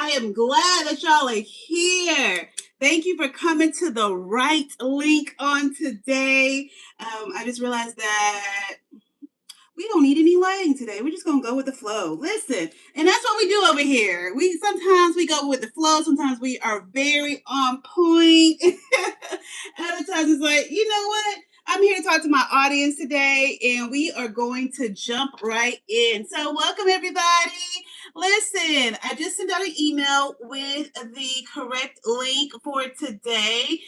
I am glad that y'all are here. Thank you for coming to the right link on today. I just realized that we don't need any lighting today. We're just gonna go with the flow. Listen, and that's what we do over here. We sometimes we go with the flow. Sometimes we are very on point. Other times it's like, you know what? I'm here to talk to my audience today, and we are going to jump right in. So, welcome everybody. Listen, I just sent out an email with the correct link for today.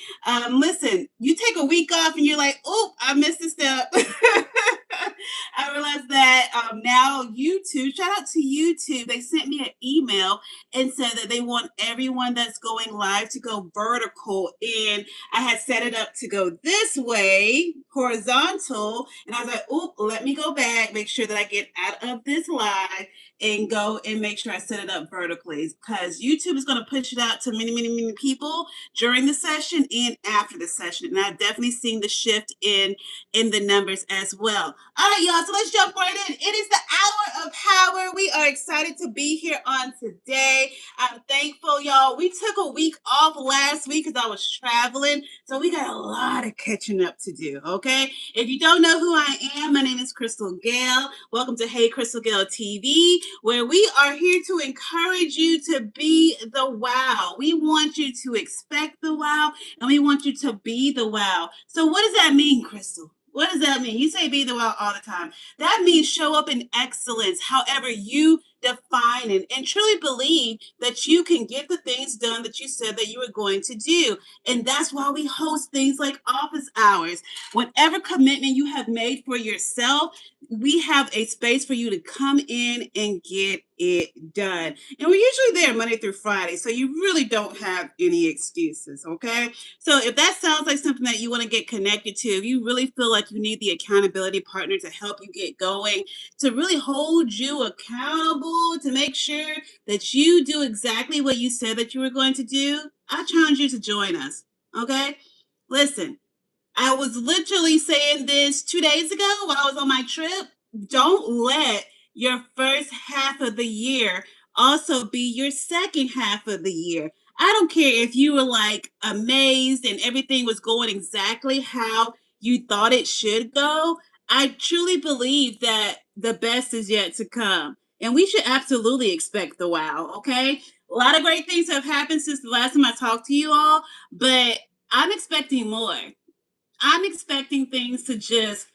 Listen, you take a week off and you're like, oh, I missed a step. I realized that now YouTube, shout out to YouTube, they sent me an email and said that they want everyone that's going live to go vertical. And I had set it up to go this way, horizontal. And I was like, oh, let me go back, make sure that I get out of this live and go and make sure I set it up vertically, because YouTube is going to push it out to many people during the session and after the session. And I've definitely seen the shift in the numbers as well. All right, y'all, so let's jump right in. It is the hour of power. We are excited to be here on today. I'm thankful, y'all. We took a week off last week because I was traveling, so we got a lot of catching up to do, okay? If you don't know who I am, my name is Crystal Gayle. Welcome to Hey Crystal Gayle TV, where we are here to encourage you to be the wow. We want you to expect the wow, and we want you to be the wow. So what does that mean, Crystal? What does that mean? You say be the wow all the time. That means show up in excellence, however you define it, and truly believe that you can get the things done that you said that you were going to do. And that's why we host things like office hours. Whatever commitment you have made for yourself, we have a space for you to come in and get it done. And we're usually there Monday through Friday, so you really don't have any excuses, okay? So if that sounds like something that you want to get connected to, if you really feel like you need the accountability partner to help you get going, to really hold you accountable, to make sure that you do exactly what you said that you were going to do, I challenge you to join us, okay? Listen, I was literally saying this 2 days ago while I was on my trip. Don't let your first half of the year also be your second half of the year. I don't care if you were like amazed and everything was going exactly how you thought it should go. I truly believe that the best is yet to come. And we should absolutely expect the wow, okay? A lot of great things have happened since the last time I talked to you all, but I'm expecting more. I'm expecting things to just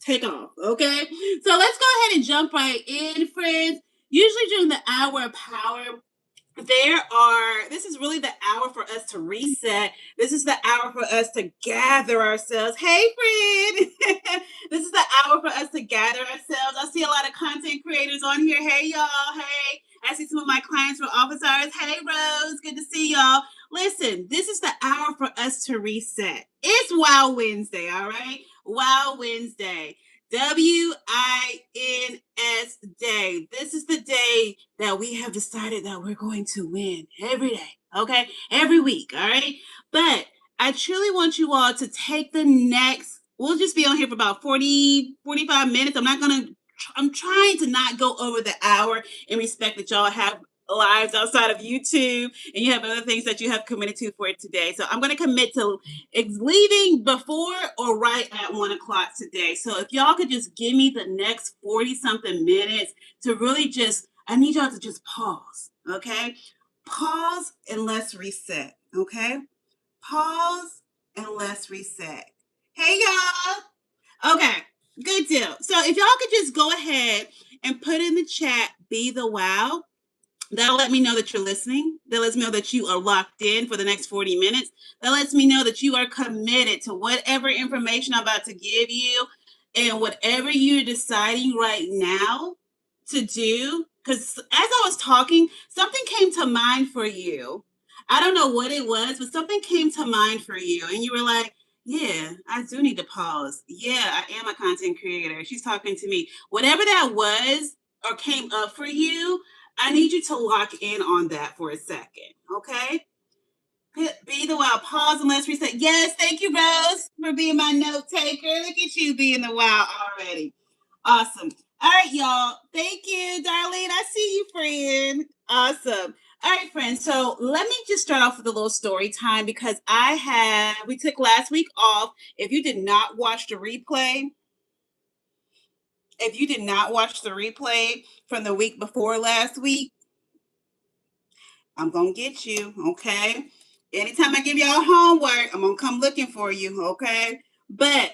take off, okay? So let's go ahead and jump right in, friends. Usually during the hour of power, this is really the hour for us to reset. This is the hour for us to gather ourselves. Hey, friend. This is the hour for us to gather ourselves. I see a lot of content creators on here. Hey, y'all. Hey. I see some of my clients from office hours. Hey, Rose. Good to see y'all. Listen, this is the hour for us to reset. It's Wow Wednesday, all right? Wow Wednesday. WINS day. This is the day that we have decided that we're going to win every day, okay? Every week, all right? But I truly want you all to take the next, we'll just be on here for about 45 minutes. I'm trying to not go over the hour in respect that y'all have lives outside of YouTube and you have other things that you have committed to for today. So I'm going to commit to leaving before or right at 1 o'clock today. So if y'all could just give me the next 40 something minutes to really I need y'all to just pause, okay? Pause and let's reset, okay? Pause and let's reset. Hey, y'all. Okay, good deal. So if y'all could just go ahead and put in the chat, be the wow. That'll let me know that you're listening. That lets me know that you are locked in for the next 40 minutes. That lets me know that you are committed to whatever information I'm about to give you and whatever you're deciding right now to do. Because as I was talking, something came to mind for you. I don't know what it was, but something came to mind for you. And you were like, yeah, I do need to pause. Yeah, I am a content creator. She's talking to me. Whatever that was or came up for you, I need you to lock in on that for a second, okay? Be the wow. Pause and let's reset. Yes, thank you, Rose, for being my note taker. Look at you being the wow already. Awesome. All right, y'all. Thank you, Darlene. I see you, friend. Awesome. All right, friends. So let me just start off with a little story time because we took last week off. If you did not watch the replay, if you did not watch the replay from the week before last week, I'm going to get you. Okay. Anytime I give y'all homework, I'm going to come looking for you. Okay. But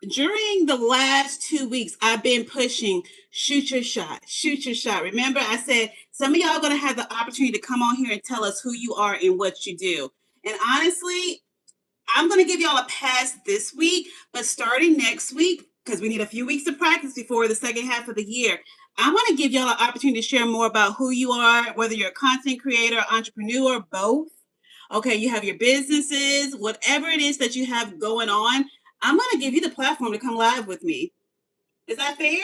during the last 2 weeks, I've been pushing shoot your shot, shoot your shot. Remember, I said some of y'all are going to have the opportunity to come on here and tell us who you are and what you do. And honestly, I'm going to give y'all a pass this week, but starting next week, because we need a few weeks of practice before the second half of the year, I want to give y'all an opportunity to share more about who you are, whether you're a content creator, entrepreneur, both. Okay, you have your businesses, whatever it is that you have going on. I'm going to give you the platform to come live with me. Is that fair?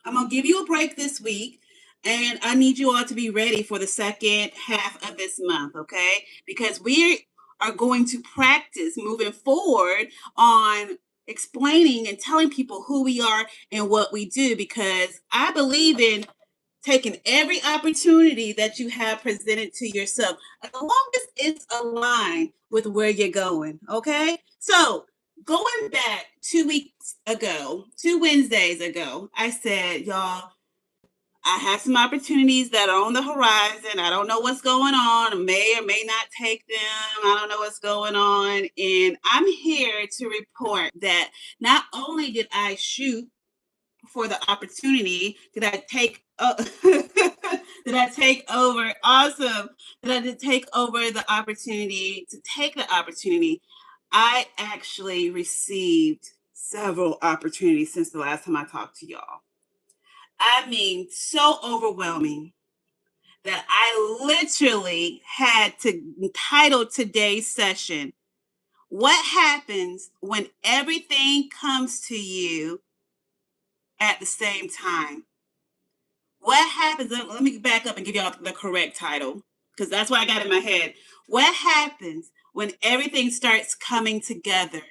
I'm going to give you a break this week, and I need you all to be ready for the second half of this month, okay? Because we are going to practice moving forward on explaining and telling people who we are and what we do, because I believe in taking every opportunity that you have presented to yourself, as long as it's aligned with where you're going, okay? So, going back 2 weeks ago, 2 Wednesdays ago, I said, y'all, I have some opportunities that are on the horizon. I don't know what's going on. I may or may not take them. I don't know what's going on. And I'm here to report that not only did I shoot for the opportunity, did I take did I take over? Awesome. Did I take over the opportunity to take the opportunity? I actually received several opportunities since the last time I talked to y'all. I mean, so overwhelming that I literally had to title today's session, What Happens When Everything Comes to You at the Same Time? What happens? Let me back up and give y'all the correct title, because that's what I got in my head. What happens when everything starts coming together?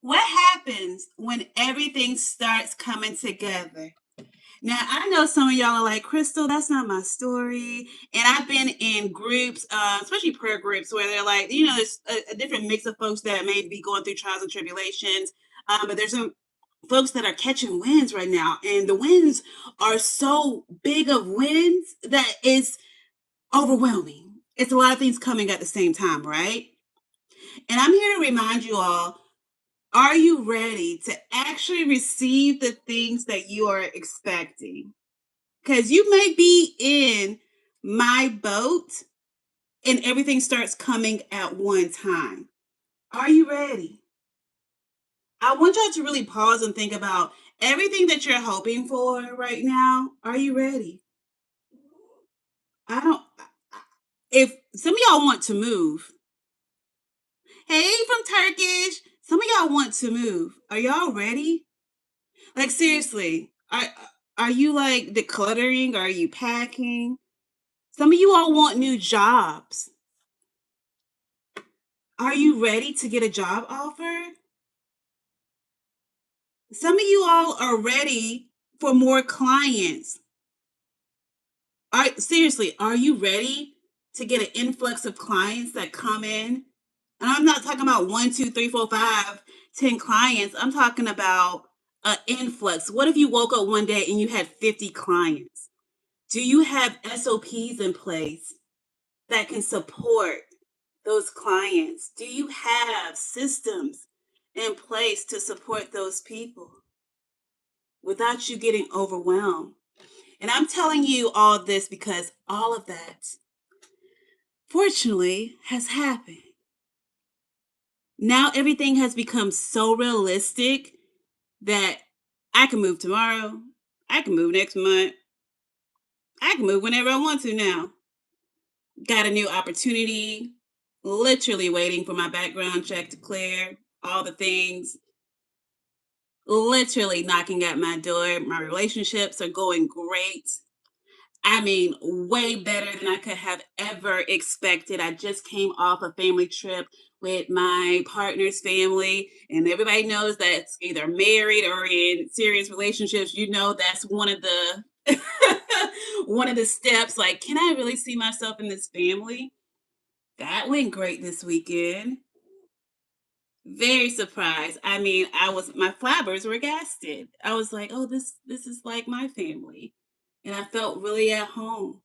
What happens when everything starts coming together? Now, I know some of y'all are like, Crystal, that's not my story. And I've been in groups, especially prayer groups, where they're like, there's a different mix of folks that may be going through trials and tribulations. But there's some folks that are catching wins right now. And the wins are so big of wins that it's overwhelming. It's a lot of things coming at the same time, right? And I'm here to remind you all, are you ready to actually receive the things that you are expecting? Because you may be in my boat and everything starts coming at one time. Are you ready? I want y'all to really pause and think about everything that you're hoping for right now. Are you ready? I don't, if some of y'all want to move, hey, from Turkish, some of y'all want to move. Are y'all ready? Like, seriously, are you like decluttering? Are you packing? Some of you all want new jobs. Are you ready to get a job offer? Some of you all are ready for more clients. Seriously, are you ready to get an influx of clients that come in? And I'm not talking about 1, 2, 3, 4, 5, 10 clients. I'm talking about an influx. What if you woke up one day and you had 50 clients? Do you have SOPs in place that can support those clients? Do you have systems in place to support those people without you getting overwhelmed? And I'm telling you all this because all of that, fortunately, has happened. Now everything has become so realistic that I can move tomorrow. I can move next month. I can move whenever I want to now. Got a new opportunity, literally waiting for my background check to clear, all the things, literally knocking at my door. My relationships are going great. I mean, way better than I could have ever expected. I just came off a family trip with my partner's family, and everybody knows that's either married or in serious relationships. You know, that's one of the one of the steps, like, can I really see myself in this family? That went great this weekend. Very surprised. I mean, my flabbers were gasted. I was like, "Oh, this is like my family." And I felt really at home.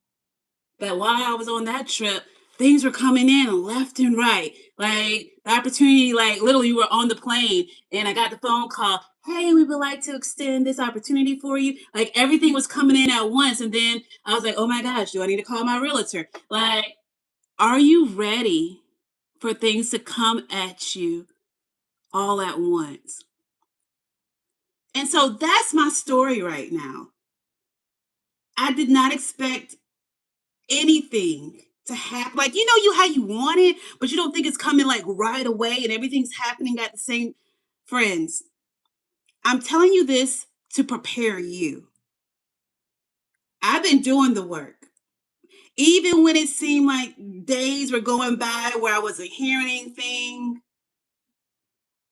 But while I was on that trip, things were coming in left and right. Like the opportunity, like literally you were on the plane and I got the phone call, "Hey, we would like to extend this opportunity for you." Like everything was coming in at once. And then I was like, "Oh my gosh, do I need to call my realtor?" Like, are you ready for things to come at you all at once? And so that's my story right now. I did not expect anything to happen. Like, you know, you how you want it, but you don't think it's coming like right away and everything's happening at the same. Friends, I'm telling you this to prepare you. I've been doing the work. Even when it seemed like days were going by where I wasn't hearing anything,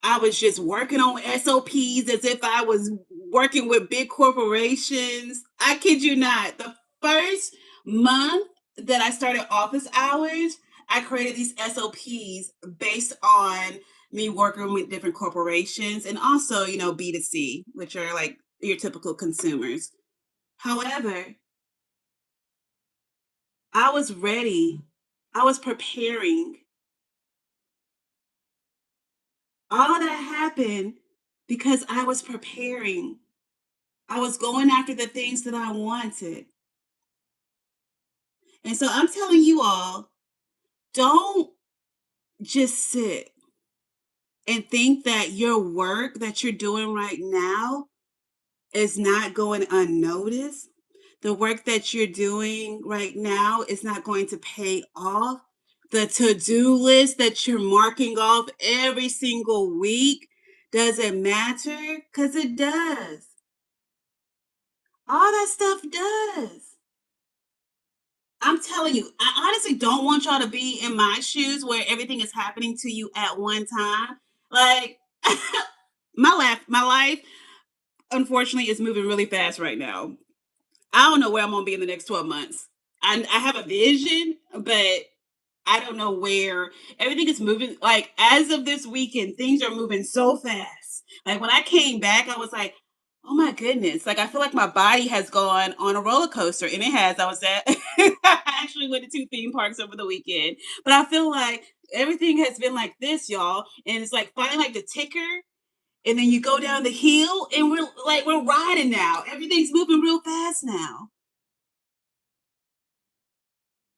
I was just working on SOPs as if I was working with big corporations. I kid you not. The first month that I started office hours, I created these SOPs based on me working with different corporations and also, B2C, which are like your typical consumers. However, I was ready. I was preparing. All of that happened because I was preparing. I was going after the things that I wanted. And so I'm telling you all, don't just sit and think that your work that you're doing right now is not going unnoticed. The work that you're doing right now is not going to pay off. The to-do list that you're marking off every single week doesn't matter because it does. All that stuff does. I'm telling you, I honestly don't want y'all to be in my shoes where everything is happening to you at one time. Like my life, unfortunately, is moving really fast right now. I don't know where I'm gonna be in the next 12 months. I have a vision, but I don't know where everything is moving. Like as of this weekend, things are moving so fast. Like when I came back, I was like, oh my goodness. Like I feel like my body has gone on a roller coaster. And it has. I was at I actually went to two theme parks over the weekend. But I feel like everything has been like this, y'all. And it's like finding like the ticker. And then you go down the hill and we're riding now. Everything's moving real fast now.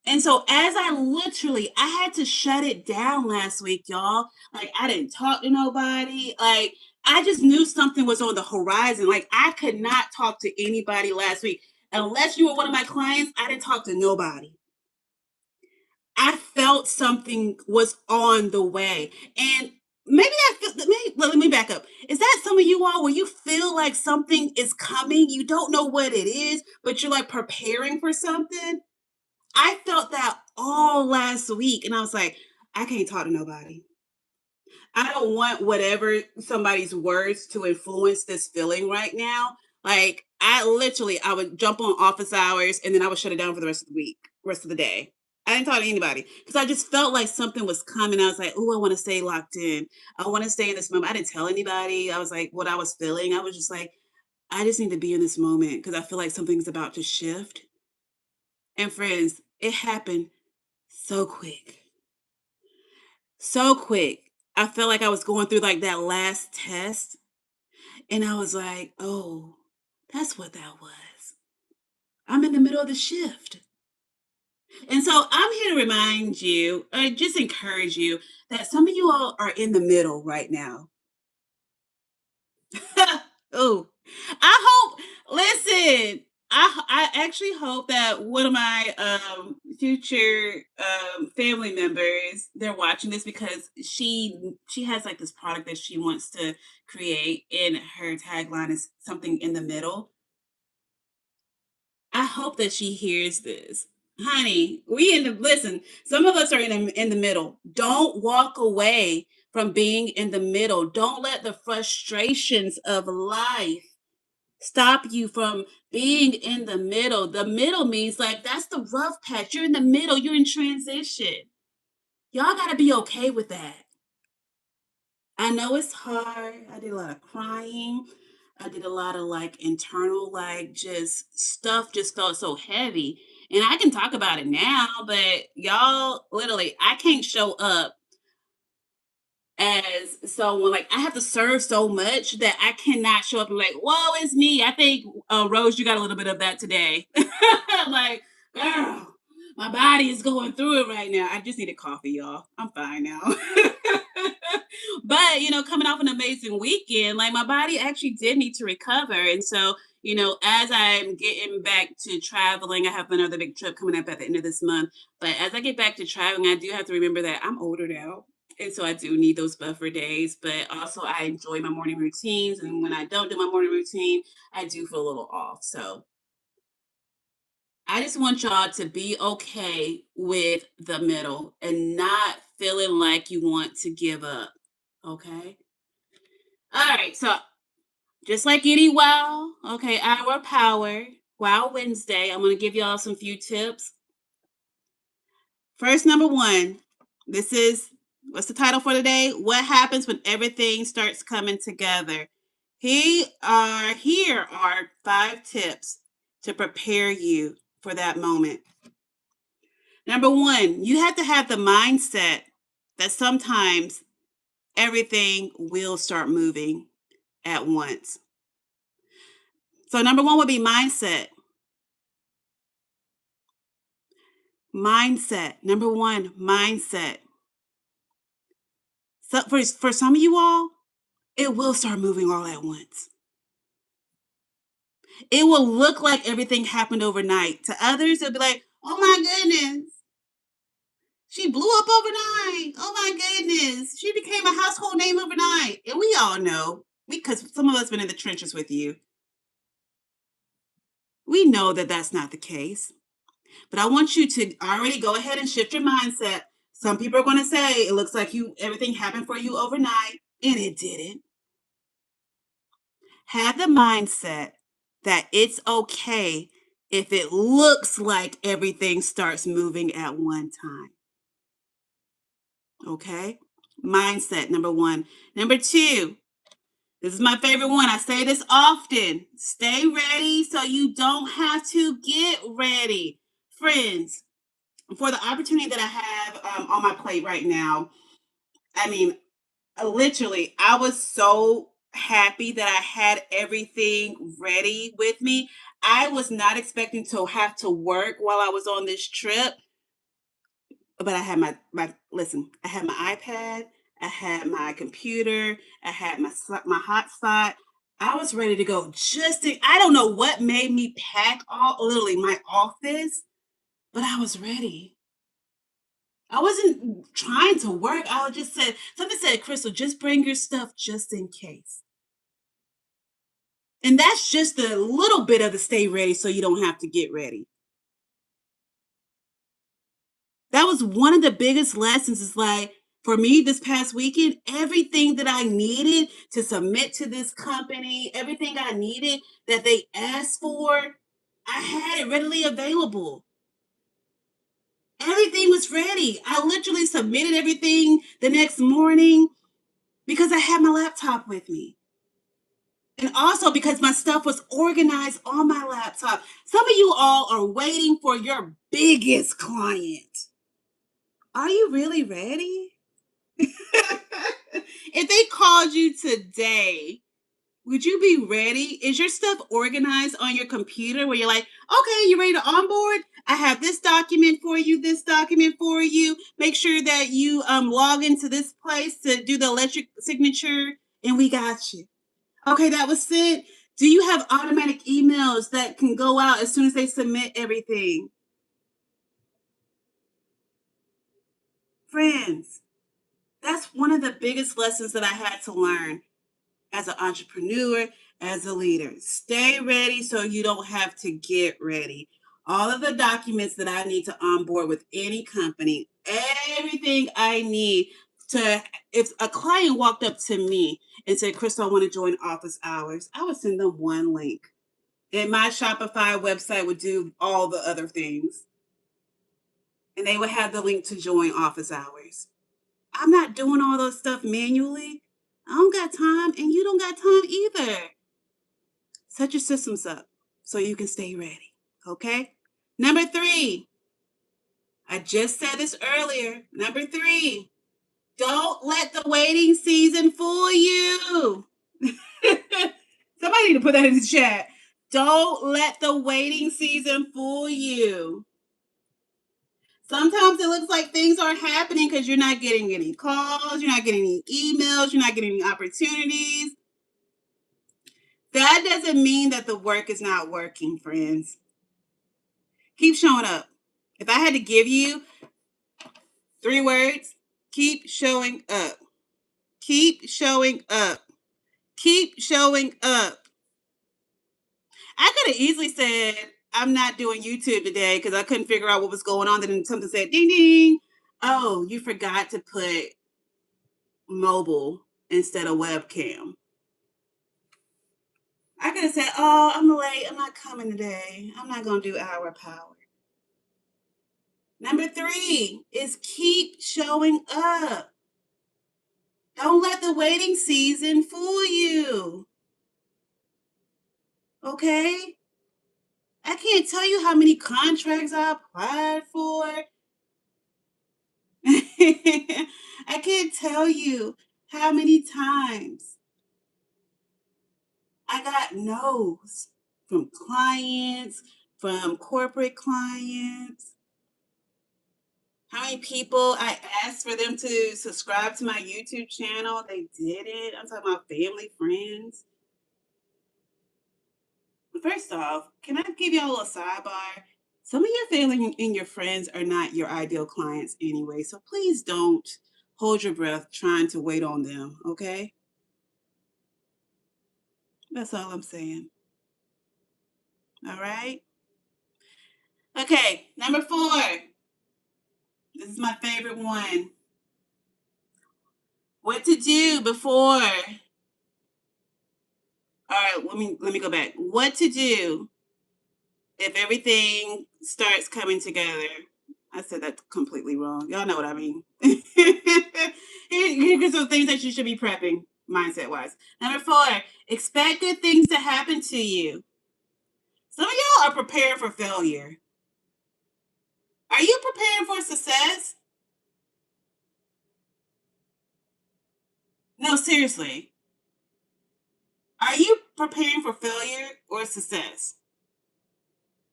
And so as I had to shut it down last week, y'all. Like I didn't talk to nobody. Like I just knew something was on the horizon. Like I could not talk to anybody last week. Unless you were one of my clients, I didn't talk to nobody. I felt something was on the way. And maybe I feel let me back up. Is that some of you all where you feel like something is coming? You don't know what it is, but you're like preparing for something? I felt that all last week, and I was like, I can't talk to nobody. I don't want whatever somebody's words to influence this feeling right now. Like I would jump on office hours and then I would shut it down for the rest of the week, rest of the day. I didn't talk to anybody because I just felt like something was coming. I was like, oh, I want to stay locked in. I want to stay in this moment. I didn't tell anybody. I was like, what I was feeling. I was just like, I just need to be in this moment because I feel like something's about to shift. And friends, it happened so quick. So quick. I felt like I was going through like that last test and I was like, "Oh, that's what that was. I'm in the middle of the shift." And so I'm here to remind you, or just encourage you that some of you all are in the middle right now. Oh, I hope. Listen, I actually hope that one of my future family members they're watching this because she has like this product that she wants to create, and her tagline is something in the middle. I hope that she hears this. Honey, we in the listen, some of us are in the middle. Don't walk away from being in the middle. Don't let the frustrations of life stop you from being in the middle. The middle means like that's the rough patch. You're in the middle, you're in transition. Y'all got to be okay with that. I know it's hard. I did a lot of crying. I did a lot of like internal, like just stuff just felt so heavy. And I can talk about it now, but y'all, literally, I can't show up as someone like I have to serve so much that I cannot show up and be like, whoa, it's me. I think Rose, you got a little bit of that today. Like, girl, my body is going through it right now. I just need a coffee, y'all. I'm fine now. But coming off an amazing weekend, like my body actually did need to recover. And so, as I'm getting back to traveling, I have another big trip coming up at the end of this month. But as I get back to traveling, I do have to remember that I'm older now. And so I do need those buffer days, but also I enjoy my morning routines. And when I don't do my morning routine, I do feel a little off. So I just want y'all to be okay with the middle and not feeling like you want to give up. Okay. All right. So just like any hour power, wow Wednesday, I'm going to give y'all some few tips. First, number one, this is what's the title for today? What happens when everything starts coming together? Here are 5 tips to prepare you for that moment. Number one, you have to have the mindset that sometimes everything will start moving at once. So, number one would be mindset. Mindset. Number one, mindset. So for some of you all, it will start moving all at once. It will look like everything happened overnight. To others, it'll be like, oh my goodness, she blew up overnight. Oh my goodness, she became a household name overnight. And we all know, because some of us been in the trenches with you, we know that that's not the case. But I want you to already go ahead and shift your mindset. Some people are going to say it looks like everything happened for you overnight, and it didn't. Have the mindset that it's okay if it looks like everything starts moving at one time. Okay? Mindset, number one. Number two, this is my favorite one. I say this often. Stay ready so you don't have to get ready. Friends, for the opportunity that I have on my plate right now, I mean, literally, I was so happy that I had everything ready with me. I was not expecting to have to work while I was on this trip, but I had my listen, I had my iPad, I had my computer, I had my hotspot. I was ready to go. I don't know what made me pack all literally my office, but I was ready. I wasn't trying to work. I just said, something said, Crystal, just bring your stuff just in case. And that's just a little bit of the stay ready so you don't have to get ready. That was one of the biggest lessons is like, for me this past weekend, everything that I needed to submit to this company, everything I needed that they asked for, I had it readily available. Everything was ready. I literally submitted everything the next morning because I had my laptop with me. And also because my stuff was organized on my laptop. Some of you all are waiting for your biggest client. Are you really ready? If they called you today, would you be ready? Is your stuff organized on your computer where you're like, okay, you ready to onboard? I have this document for you, this document for you. Make sure that you log into this place to do the electric signature, and we got you. Okay, that was sent. Do you have automatic emails that can go out as soon as they submit everything? Friends, that's one of the biggest lessons that I had to learn as an entrepreneur, as a leader. Stay ready so you don't have to get ready. All of the documents that I need to onboard with any company, everything I need to, if a client walked up to me and said, Crystal, I want to join office hours, I would send them one link. And my Shopify website would do all the other things. And they would have the link to join office hours. I'm not doing all those stuff manually. I don't got time, and you don't got time either. Set your systems up so you can stay ready. Okay? Number 3. I just said this earlier. Number 3. Don't let the waiting season fool you. Somebody need to put that in the chat. Don't let the waiting season fool you. Sometimes it looks like things aren't happening because you're not getting any calls, you're not getting any emails, you're not getting any opportunities. That doesn't mean that the work is not working, friends. Keep showing up. If I had to give you 3 words, keep showing up. Keep showing up. Keep showing up. I could have easily said, I'm not doing YouTube today because I couldn't figure out what was going on. Then something said, ding, ding. Oh, you forgot to put mobile instead of webcam. I could have said, oh, I'm late. I'm not coming today. I'm not going to do hour power. Number 3 is keep showing up. Don't let the waiting season fool you. Okay? I can't tell you how many contracts I applied for. I can't tell you how many times I got no's from clients, from corporate clients. How many people I asked for them to subscribe to my YouTube channel, they didn't. I'm talking about family, friends. First off, can I give y'all a little sidebar? Some of your family and your friends are not your ideal clients anyway, so please don't hold your breath trying to wait on them, okay? That's all I'm saying. All right? Okay, number 4. This is my favorite one. What to do before. All right, let me go back. What to do if everything starts coming together. I said that completely wrong. Y'all know what I mean. Here's some things that you should be prepping mindset wise. Number 4, expect good things to happen to you. Some of y'all are preparing for failure. Are you preparing for success? No, seriously. Are you preparing for failure or success?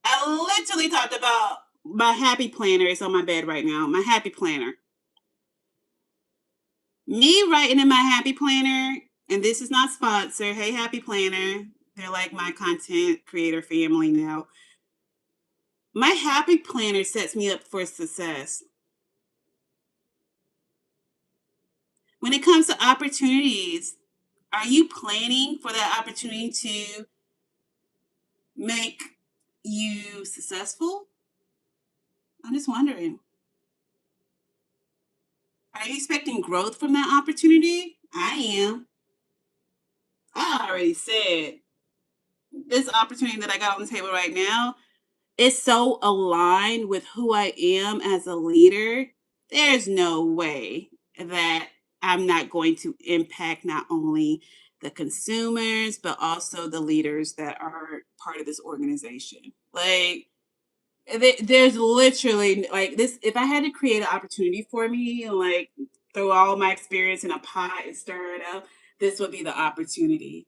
I literally talked about my happy planner. It's on my bed right now. My happy planner. Me writing in my happy planner, and this is not sponsored. Hey, happy planner. They're like my content creator family now. My happy planner sets me up for success. When it comes to opportunities, are you planning for that opportunity to make you successful? I'm just wondering. Are you expecting growth from that opportunity? I am. I already said this opportunity that I got on the table right now is so aligned with who I am as a leader. There's no way that I'm not going to impact not only the consumers, but also the leaders that are part of this organization. Like, there's literally like this. If I had to create an opportunity for me and like throw all my experience in a pot and stir it up, this would be the opportunity.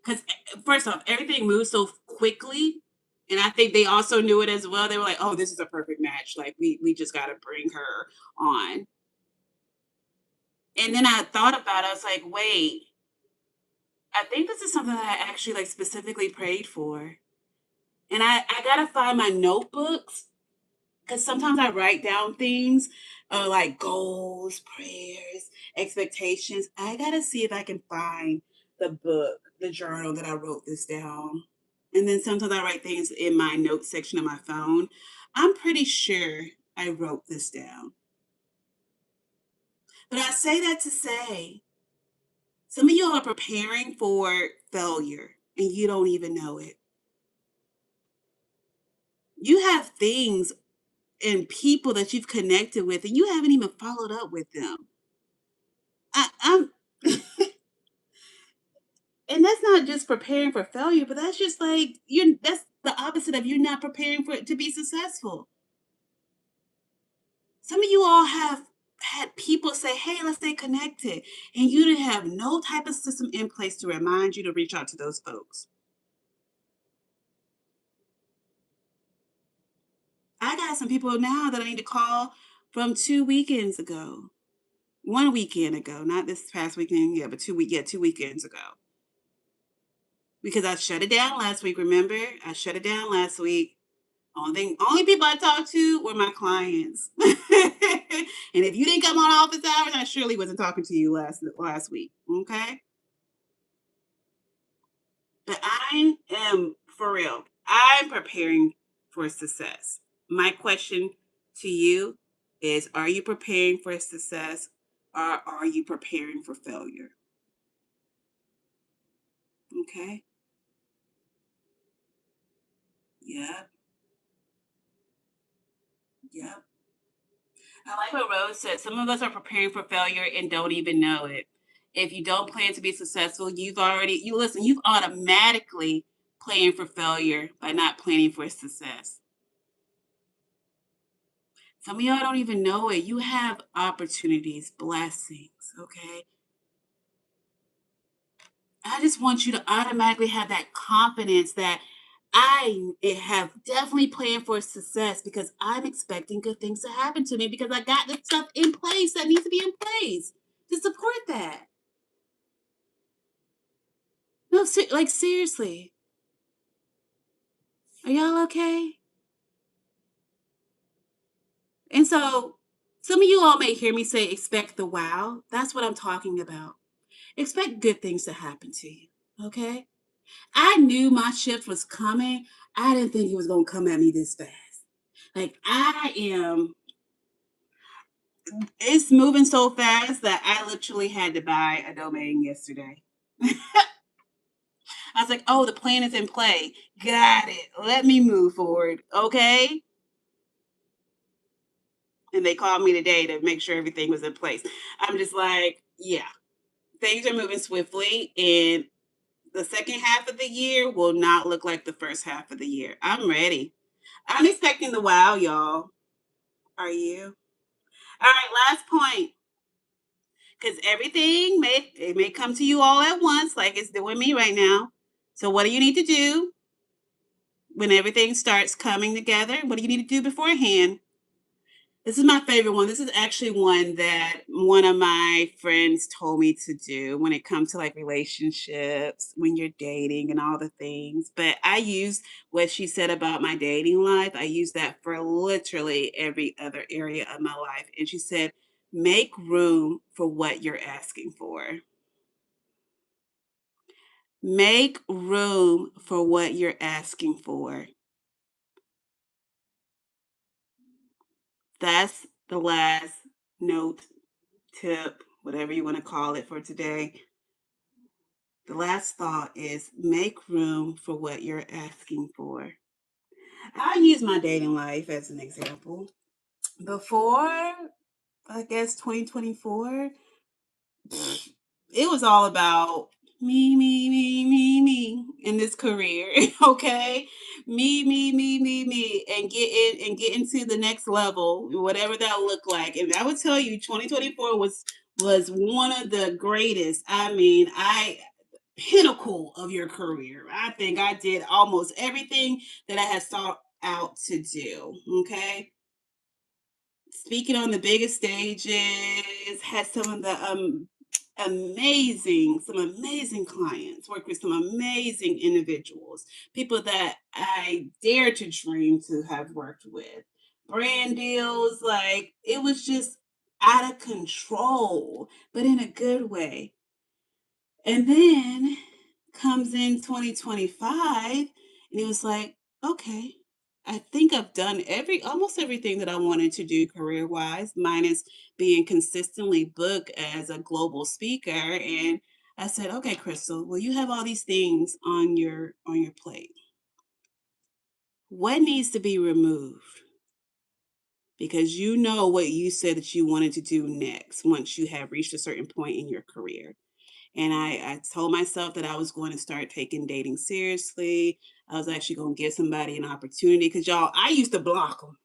Because first off, everything moves so quickly, and I think they also knew it as well. They were like, "Oh, this is a perfect match. Like we just got to bring her on." And then I thought about it. I was like, "Wait, I think this is something that I actually like specifically prayed for." And I gotta find my notebooks because sometimes I write down things like goals, prayers, expectations. I gotta see if I can find the book, the journal that I wrote this down. And then sometimes I write things in my notes section of my phone. I'm pretty sure I wrote this down. But I say that to say some of y'all are preparing for failure. and you don't even know it. You have things and people that you've connected with, and you haven't even followed up with them. I'm and that's not just preparing for failure, but that's just like that's the opposite of you not preparing for it to be successful. Some of you all have had people say, "Hey, let's stay connected," and you didn't have no type of system in place to remind you to reach out to those folks. I got some people now that I need to call from 2 weekends ago. 1 weekend ago, not this past weekend, yeah, but 2 weekends ago. Because I shut it down last week, remember? I shut it down last week. Only people I talked to were my clients. And if you didn't come on office hours, I surely wasn't talking to you last week, okay? But I am for real. I'm preparing for success. My question to you is, are you preparing for success or are you preparing for failure? Okay? Yeah. Yeah. I like what Rose said. Some of us are preparing for failure and don't even know it. If you don't plan to be successful, you've automatically planned for failure by not planning for success. Some of y'all don't even know it. You have opportunities, blessings, okay? I just want you to automatically have that confidence that have definitely planned for success because I'm expecting good things to happen to me because I got the stuff in place that needs to be in place to support that. No, like seriously. Are y'all okay? And so some of you all may hear me say expect the wow. That's what I'm talking about. Expect good things to happen to you. Okay? I knew my shift was coming. I didn't think it was going to come at me this fast. Like it's moving so fast that I literally had to buy a domain yesterday. I was like, oh, the plan is in play. Got it. Let me move forward. Okay. And they called me today to make sure everything was in place. I'm just like, yeah, things are moving swiftly. And the second half of the year will not look like the first half of the year. I'm ready. I'm expecting the wow, y'all. Are you? All right, last point. Because it may come to you all at once, like it's doing me right now. So what do you need to do when everything starts coming together? What do you need to do beforehand? This is my favorite one. This is actually one that one of my friends told me to do when it comes to like relationships, when you're dating and all the things. But I use what she said about my dating life. I use that for literally every other area of my life. And she said, make room for what you're asking for. Make room for what you're asking for. That's the last note, tip, whatever you want to call it for today. The last thought is make room for what you're asking for. I'll use my dating life as an example. Before, I guess 2024, it was all about me in this career. Okay. Me, and getting to the next level, whatever that looked like. And I would tell you 2024 was one of the greatest. I mean, I pinnacle of your career. I think I did almost everything that I had sought out to do. Okay. Speaking on the biggest stages, had some amazing clients, worked with some amazing individuals, people that I dare to dream to have worked with. Brand deals, like it was just out of control, but in a good way. And then comes in 2025, and it was like, okay, I think I've done almost everything that I wanted to do career wise, minus being consistently booked as a global speaker. And I said, "Okay, Crystal, well, you have all these things on your plate. What needs to be removed? Because you know what you said that you wanted to do next once you have reached a certain point in your career." And I told myself that I was going to start taking dating seriously. I was actually going to give somebody an opportunity because y'all, I used to block them.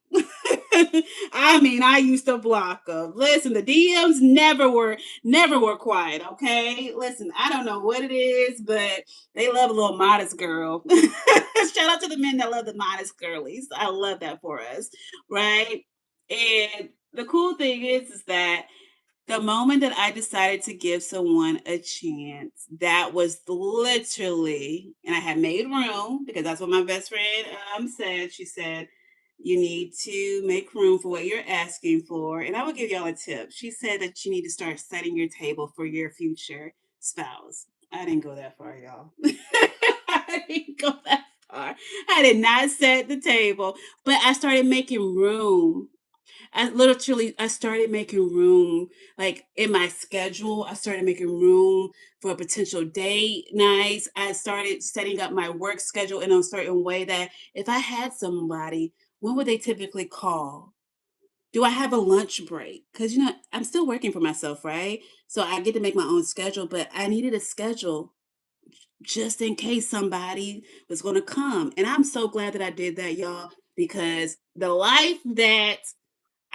I mean, I used to block them. Listen, the DMs never were quiet. Okay, listen, I don't know what it is, but they love a little modest girl. Shout out to the men that love the modest girlies. I love that for us, right? And the cool thing is that the moment that I decided to give someone a chance, that was literally, and I had made room because that's what my best friend said. She said, "You need to make room for what you're asking for." And I will give y'all a tip. She said that you need to start setting your table for your future spouse. I didn't go that far, y'all. I didn't go that far. I did not set the table, but I started making room. I started making room, like, in my schedule. I started making room for potential date nights. I started setting up my work schedule in a certain way that if I had somebody, when would they typically call? Do I have a lunch break? Because, I'm still working for myself, right? So I get to make my own schedule, but I needed a schedule just in case somebody was going to come. And I'm so glad that I did that, y'all, because the life that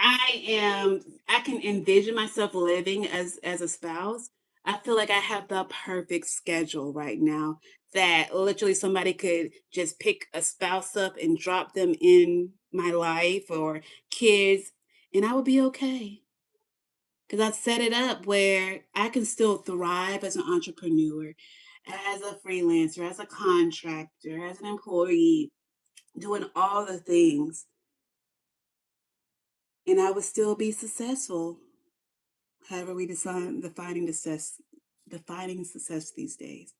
I can envision myself living as a spouse. I feel like I have the perfect schedule right now that literally somebody could just pick a spouse up and drop them in my life or kids, and I would be okay. Because I set it up where I can still thrive as an entrepreneur, as a freelancer, as a contractor, as an employee, doing all the things, and I would still be successful. However we define defining success these days.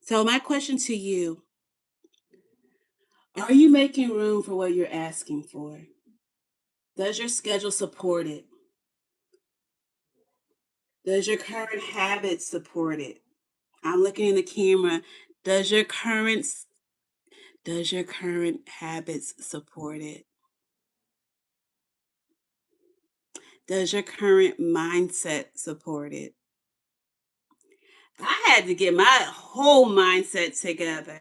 So my question to you, are you making room for what you're asking for? Does your schedule support it? Does your current habits support it? I'm looking in the camera. Does your current does your current habits support it? Does your current mindset support it? I had to get my whole mindset together.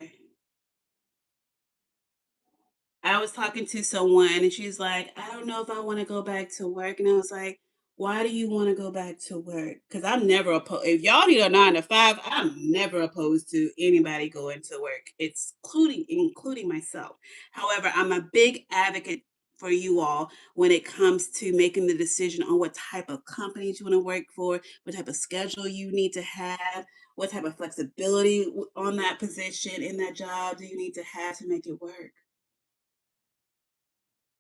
I was talking to someone and she's like, "I don't know if I want to go back to work." And I was like, "Why do you want to go back to work?" Because I'm never opposed. If y'all need a 9 to 5, I'm never opposed to anybody going to work, including myself. However, I'm a big advocate for you all when it comes to making the decision on what type of companies you want to work for, what type of schedule you need to have, what type of flexibility on that position in that job do you need to have to make it work.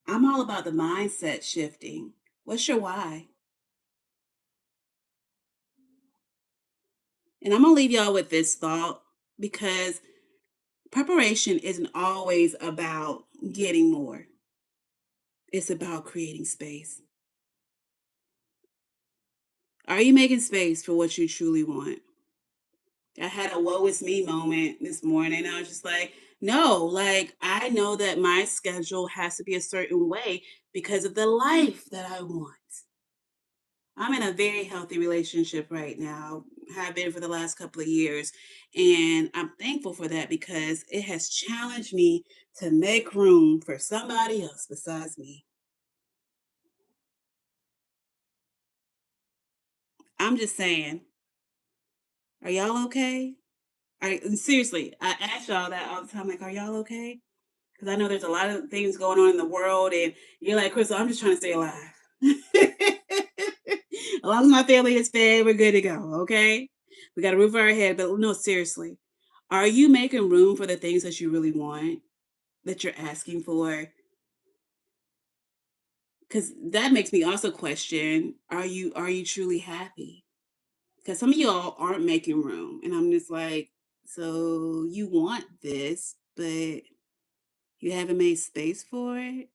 I'm all about the mindset shifting. What's your why? And I'm going to leave y'all with this thought because preparation isn't always about getting more, it's about creating space. Are you making space for what you truly want? I had a woe is me moment this morning. I was just like, no, like, I know that my schedule has to be a certain way because of the life that I want. I'm in a very healthy relationship right now, have been for the last couple of years. And I'm thankful for that because it has challenged me to make room for somebody else besides me. I'm just saying, are y'all okay? Seriously, I ask y'all that all the time. Like, are y'all okay? Because I know there's a lot of things going on in the world, and you're like, Crystal, I'm just trying to stay alive. As long as my family is fed, we're good to go. Okay, we got a roof over our head, but no, seriously, are you making room for the things that you really want, that you're asking for? Because that makes me also question: are you truly happy? Because some of y'all aren't making room, and I'm just like, so you want this, but you haven't made space for it.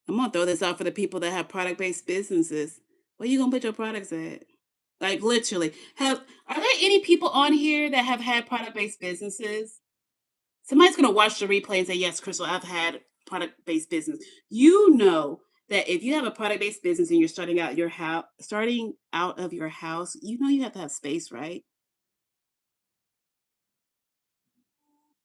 I'm gonna throw this out for the people that have product based businesses. Where you gonna put your products at? Like literally. Have Are there any people on here that have had product-based businesses? Somebody's gonna watch the replay and say, "Yes, Crystal, I've had product-based business." You know that if you have a product-based business and you're starting out of your house, you know you have to have space, right?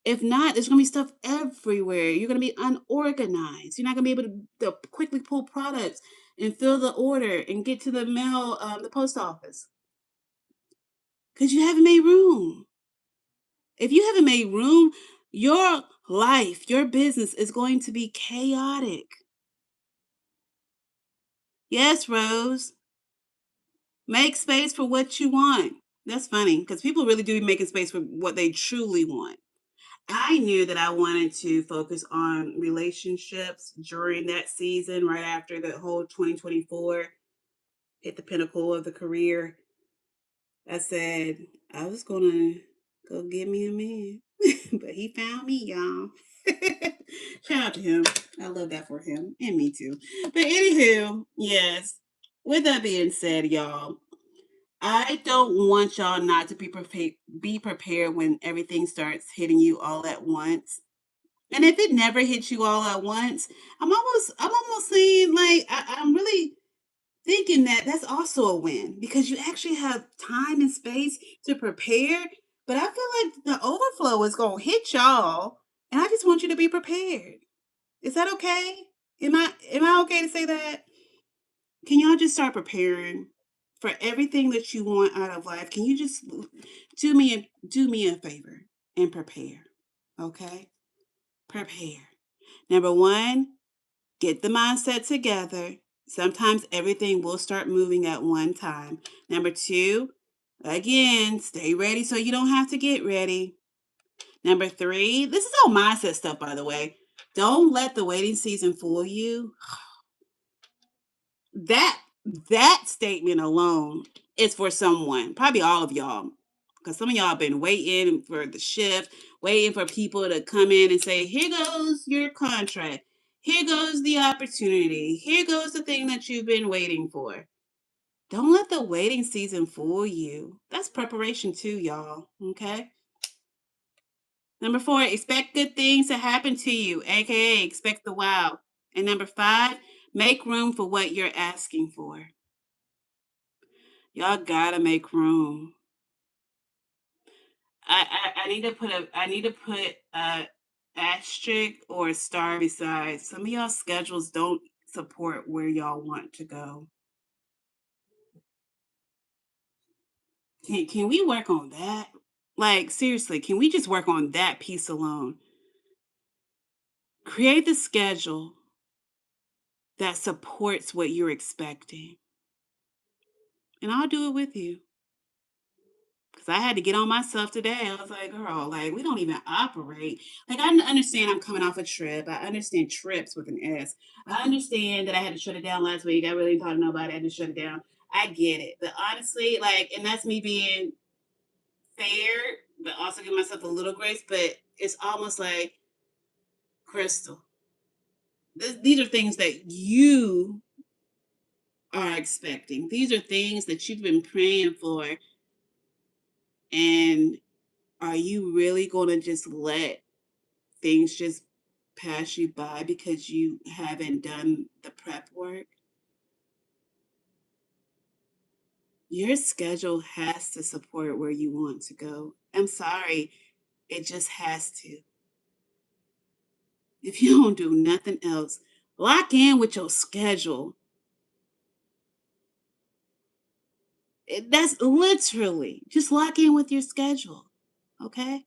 If not, there's gonna be stuff everywhere. You're gonna be unorganized. You're not gonna be able to quickly pull products and fill the order and get to the mail, the post office because you haven't made room. If you haven't made room, your life, your business is going to be chaotic. Yes, Rose, make space for what you want. That's funny because people really do be making space for what they truly want. I knew that I wanted to focus on relationships during that season, right after the whole 2024 hit the pinnacle of the career. I said I was gonna go get me a man, but he found me, y'all. Shout out to him. I love that for him and me too. But anywho, yes. With that being said, y'all, I don't want y'all not to be prepared when everything starts hitting you all at once. And if it never hits you all at once, I'm almost saying like I'm really thinking that that's also a win because you actually have time and space to prepare. But I feel like the overflow is gonna hit y'all, and I just want you to be prepared. Is that okay? Am I okay to say that? Can y'all just start preparing for everything that you want out of life? Can you just do me a favor and prepare? Okay? Prepare. Number 1, get the mindset together. Sometimes everything will start moving at one time. Number 2, again, stay ready so you don't have to get ready. Number 3, this is all mindset stuff, by the way. Don't let the waiting season fool you. That that statement alone is for someone, probably all of y'all, because some of y'all have been waiting for the shift, waiting for people to come in and say, "Here goes your contract. Here goes the opportunity. Here goes the thing that you've been waiting for." Don't let the waiting season fool you. That's preparation too, y'all. Okay. Number 4, expect good things to happen to you, aka expect the wow. And number 5, make room for what you're asking for. Y'all gotta make room. I need to put a asterisk or a star beside. Some of y'all schedules don't support where y'all want to go. Can we work on that? Like seriously, can we just work on that piece alone? Create the schedule that supports what you're expecting. And I'll do it with you. Cause I had to get on myself today. I was like, girl, like we don't even operate. Like understand I'm coming off a trip. I understand trips with an S. I understand that I had to shut it down last week. I really didn't talk to nobody. I had to shut it down. I get it. But honestly, like, and that's me being fair, but also give myself a little grace. But it's almost like Crystal. These are things that you are expecting. These are things that you've been praying for. And are you really going to just let things just pass you by because you haven't done the prep work? Your schedule has to support where you want to go. I'm sorry, it just has to. If you don't do nothing else, lock in with your schedule. That's literally just lock in with your schedule. Okay?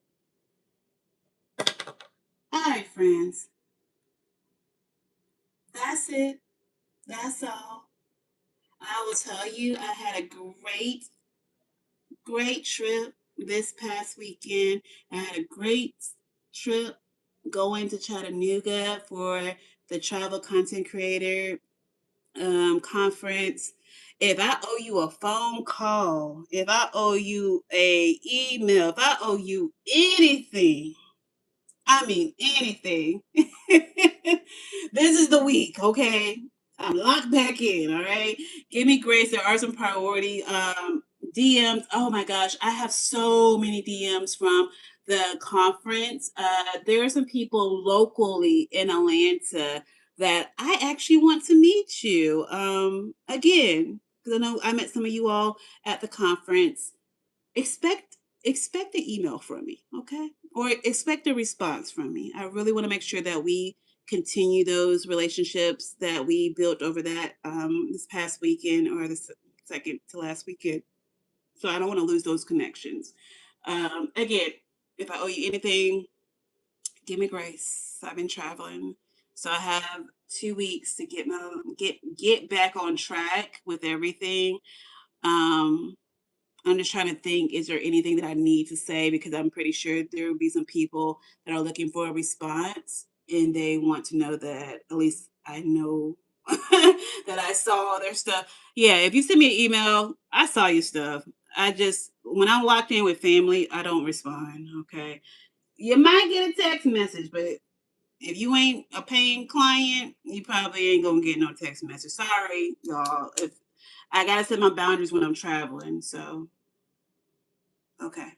All right, friends. That's it. That's all. I will tell you, I had a great trip this past weekend. I had a great trip going to Chattanooga for the Travel Content Creator conference. If I owe you a phone call, if I owe you a email, if I owe you anything, I mean anything, this is the week, okay? I'm locked back in, all right? Give me grace. There are some priority DMs. Oh my gosh, I have so many DMs from the conference. There are some people locally in Atlanta that I actually want to meet you. Again, because I know I met some of you all at the conference. Expect an email from me, okay? Or expect a response from me. I really want to make sure that we continue those relationships that we built over that this past weekend or the second to last weekend. So I don't want to lose those connections. Again, if I owe you anything, give me grace. I've been traveling, so I have 2 weeks to get back on track with everything. Um, I'm just trying to think, is there anything that I need to say? Because I'm pretty sure there will be some people that are looking for a response and they want to know that at least I know that I saw their stuff. Yeah, if you send me an email, I saw your stuff. I just, when I'm locked in with family, I don't respond. Okay. You might get a text message, but if you ain't a paying client, you probably ain't gonna get no text message. Sorry, y'all. If I gotta set my boundaries when I'm traveling, so okay.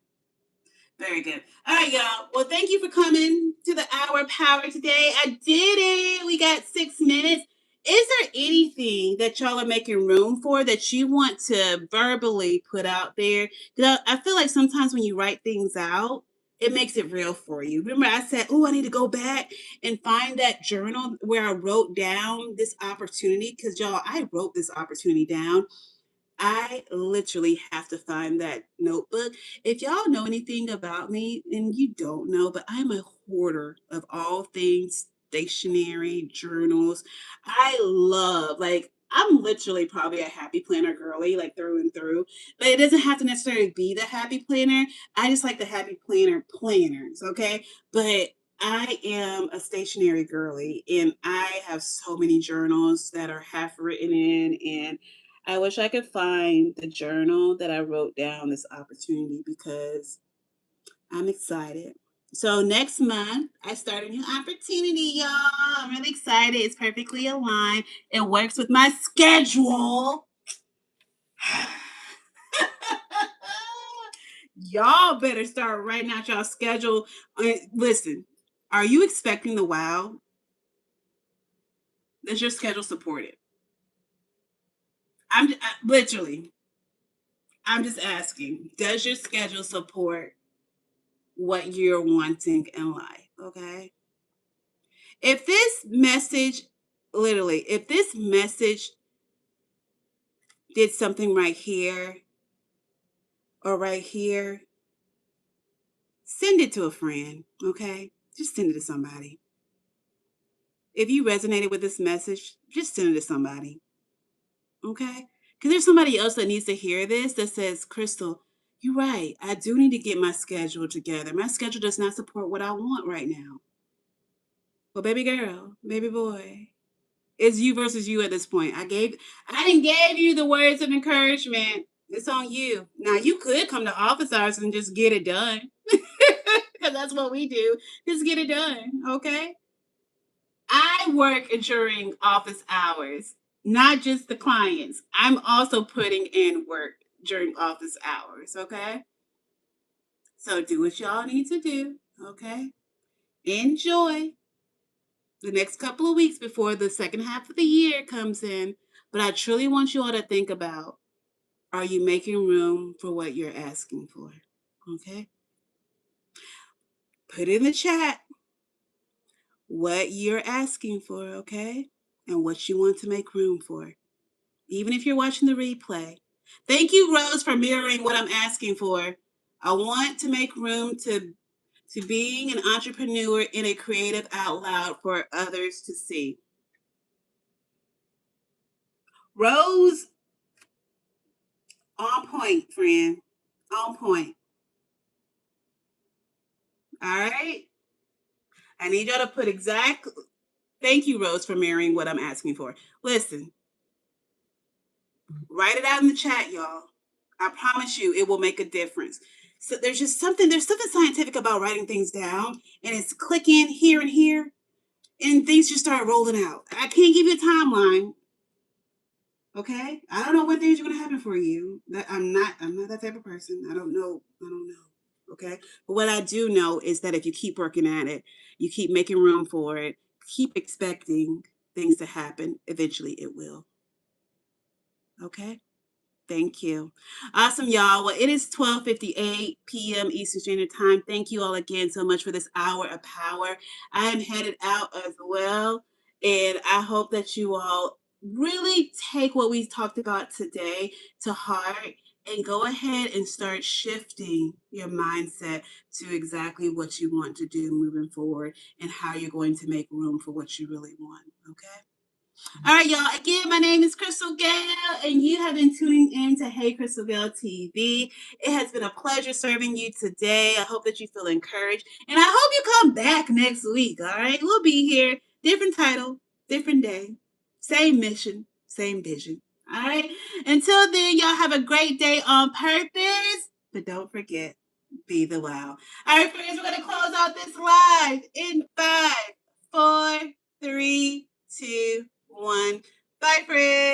Very good. All right, y'all. Well, thank you for coming to the Hour Power today. I did it. We got 6 minutes. Is there anything that y'all are making room for that you want to verbally put out there? 'Cause I feel like sometimes when you write things out, it makes it real for you. Remember, I said, oh, I need to go back and find that journal where I wrote down this opportunity. Because, y'all, I wrote this opportunity down. I literally have to find that notebook. If y'all know anything about me, and you don't know, but I'm a hoarder of all things stationery, journals. I love, like, I'm literally probably a happy planner girly, like through and through, but it doesn't have to necessarily be the happy planner. I just like the happy planner planners, okay? But I am a stationery girly, and I have so many journals that are half written in, and I wish I could find the journal that I wrote down this opportunity because I'm excited. So next month, I start a new opportunity, y'all. I'm really excited. It's perfectly aligned. It works with my schedule. Y'all better start writing out y'all schedule. Listen, are you expecting the wow? Does your schedule support it? Literally, I'm just asking. Does your schedule support what you're wanting in life? Okay. If this message, literally, if this message did something right here or right here, send it to a friend. Okay. Just send it to somebody. If you resonated with this message, just send it to somebody. Okay. Because there's somebody else that needs to hear this that says, Crystal, you're right. I do need to get my schedule together. My schedule does not support what I want right now. Well, baby girl, baby boy, it's you versus you at this point. I didn't gave you the words of encouragement. It's on you. Now you could come to office hours and just get it done. Because that's what we do. Just get it done. Okay. I work during office hours, not just the clients. I'm also putting in work during office hours. Okay. So do what y'all need to do. Okay. Enjoy the next couple of weeks before the second half of the year comes in. But I truly want you all to think about, are you making room for what you're asking for? Okay. Put in the chat what you're asking for, okay? And what you want to make room for. Even if you're watching the replay. Thank you, Rose, for mirroring what I'm asking for. I want to make room to being an entrepreneur in a creative out loud for others to see. Rose, on point, friend. On point. All right. I need y'all to put exact. Thank you, Rose, for mirroring what I'm asking for. Listen, write it out in the chat, y'all. I promise you, it will make a difference. So there's something scientific about writing things down, and it's clicking here and here, and things just start rolling out. I can't give you a timeline. Okay? I don't know when things are gonna happen for you. That I'm not that type of person. I don't know. Okay? But what I do know is that if you keep working at it, you keep making room for it, keep expecting things to happen, eventually it will. Okay? Thank you. Awesome, y'all. Well, it is 12:58 p.m. Eastern Standard Time. Thank you all again so much for this hour of power. I am headed out as well, and I hope that you all really take what we talked about today to heart and go ahead and start shifting your mindset to exactly what you want to do moving forward and how you're going to make room for what you really want. Okay? All right, y'all. Again, my name is Crystal Gale, and you have been tuning in to Hey Crystal Gale TV. It has been a pleasure serving you today. I hope that you feel encouraged, and I hope you come back next week. All right, we'll be here. Different title, different day, same mission, same vision. All right. Until then, y'all have a great day on purpose, but don't forget, be the wow. All right, friends, we're gonna close out this live in 5, 4, 3, 2, 1. Bye, friends.